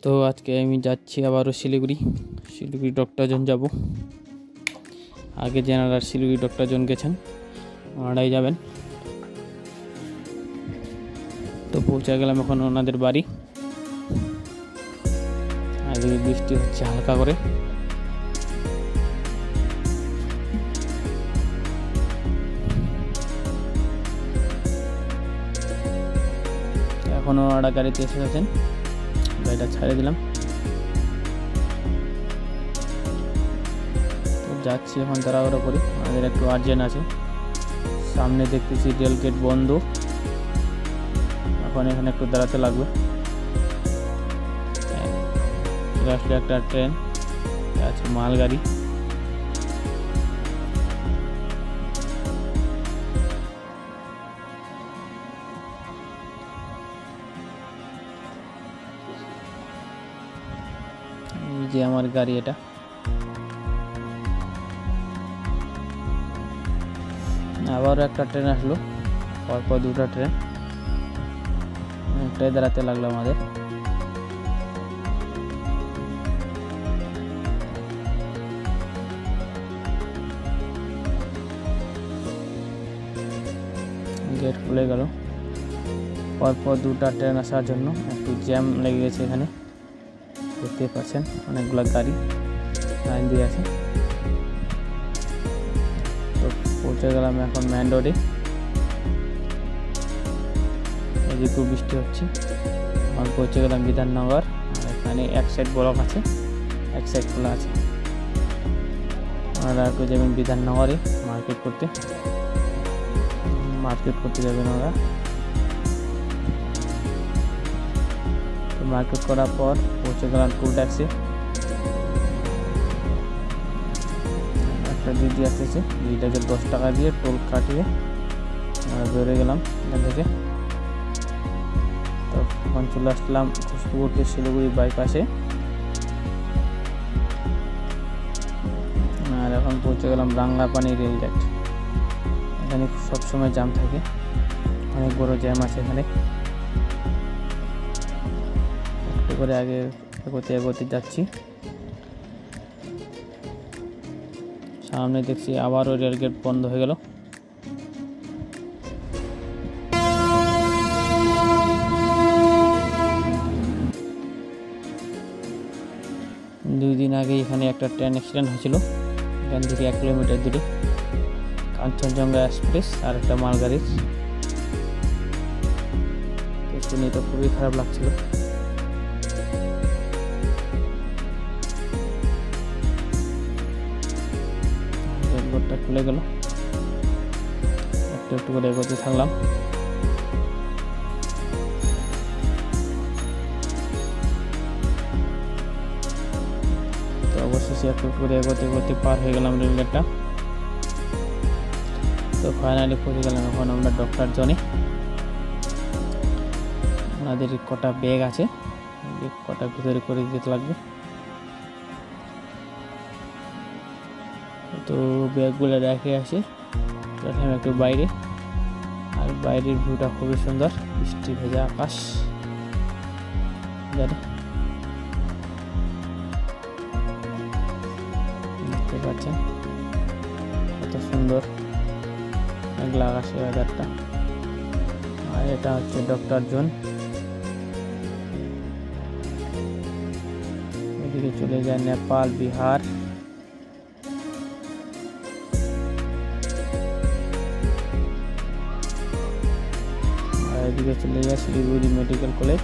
তো আজকে আমি যাচ্ছি আবারও শিলিগুড়ি ডক্টর জন যাব। আগে যেনারা শিলিগুড়ি ডক্টর জন গেছেন ওনারাই যাবেন। তো পৌঁছে গেলাম এখন ওনাদের বাড়ি। আজকে বৃষ্টি হচ্ছে হালকা করে। এখনও ওরা গাড়িতে এসে গেছেন, গাড়িটা ছাড়িয়ে দিলাম। তো যাচ্ছি এখন তাড়াহুড়ো করি, আমাদের একটু আর্জেন্ট আছে। সামনে দেখতেছি রেল গেট বন্ধ, এখন এখানে একটু দাঁড়াতে লাগবে। আসলে একটা ট্রেন আছে, মালগাড়ি। এই যে আমার গাড়ি, এটা আবারও একটা ট্রেন আসলো, পরপর দুটো ট্রেন, একটাই দাঁড়াতে লাগলো আমাদের। গেট খুলে গেল, পরপর দুটা ট্রেন আসার জন্য একটু জ্যাম লেগে গেছে। এখানে দেখতে পাচ্ছেন অনেকগুলো গাড়ি লাইন দিয়ে আছে। তো পৌঁছে গেলাম এখন মেন রোডে। এদিকেও বৃষ্টি হচ্ছে। এখন পৌঁছে গেলাম বিধাননগর। আর এখানে এক সাইড ব্লক আছে, এক সাইড খোলা আছে। ওনারা একটু যাবেন বিধাননগরে মার্কেট করতে যাবেন ওরা। তো মার্কেট করার পর পৌঁছে গেলাম টুল ট্যাক্সি। একটা দিদি আসতেছে, দিদিটাকে 10 টাকা দিয়ে টোল কাটিয়ে বেরোয় গেলাম এখান থেকে। তো এখন চলে আসলাম খুশবুপুর শিলিগুড়ি বাইপাসে। আর এখন পৌঁছে গেলাম রাঙ্গাপানি রেল গেট। এখানে সবসময় জ্যাম থাকে, অনেক বড় জ্যাম আছে এখানে। একটু করে আগে এগোতে যাচ্ছি। সামনে দেখছি আবারও রেল গেট বন্ধ হয়ে গেল। দুই দিন আগে এখানে একটা ট্রেন অ্যাক্সিডেন্ট হয়েছিল, এখান থেকে 1 কিলোমিটার দূরে, কাঞ্চনজঙ্ঘা এক্সপ্রেস আর একটা মালগাড়ির। শুনে তো খুবই খারাপ লাগছিল। রেলগেটটা খুলে গেল, একটু একটু করে এগোতে থাকলাম। তো অবশেষে একটু একটু করে এগোতে পার হয়ে গেলাম রেলগেটটা। তো ফাইনালি পৌঁছে গেলাম এখন আমরা ডক্টর জনে। ওনাদের কটা ব্যাগ আছে, কটা ভিতরে করে দিতে লাগবে। তো ব্যাগগুলো রেখে আসি প্রথমে একটু বাইরে। আর বাইরের ভিউটা খুবই সুন্দর, বৃষ্টি ভেজা আকাশ। দেখতে পাচ্ছেন কত সুন্দর মেঘলা আকাশের ওয়েদারটা। আর এটা হচ্ছে ডক্টর জন। এদিকে চলে যায় নেপাল, বিহার। আর এদিকে চলে যায় শিলিগুড়ি মেডিকেল কলেজ।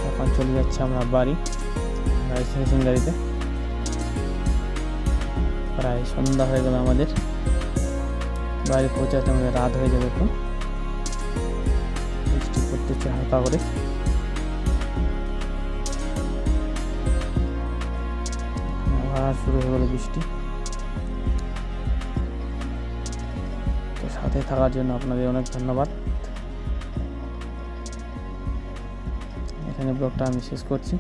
এখন চলে যাচ্ছে আমরা বাড়ি গাড়িতে। প্রায় সন্ধ্যা হয়ে গেল আমাদের, বাড়ি পৌঁছাতে আমাদের রাত হয়ে যাবে। একটু বৃষ্টি পড়তেছে হালকা করে। আবার শুরু হয়ে গেল বৃষ্টি। তো সাথে থাকার জন্য আপনাদের অনেক ধন্যবাদ। এখানে ব্লগটা আমি শেষ করছি।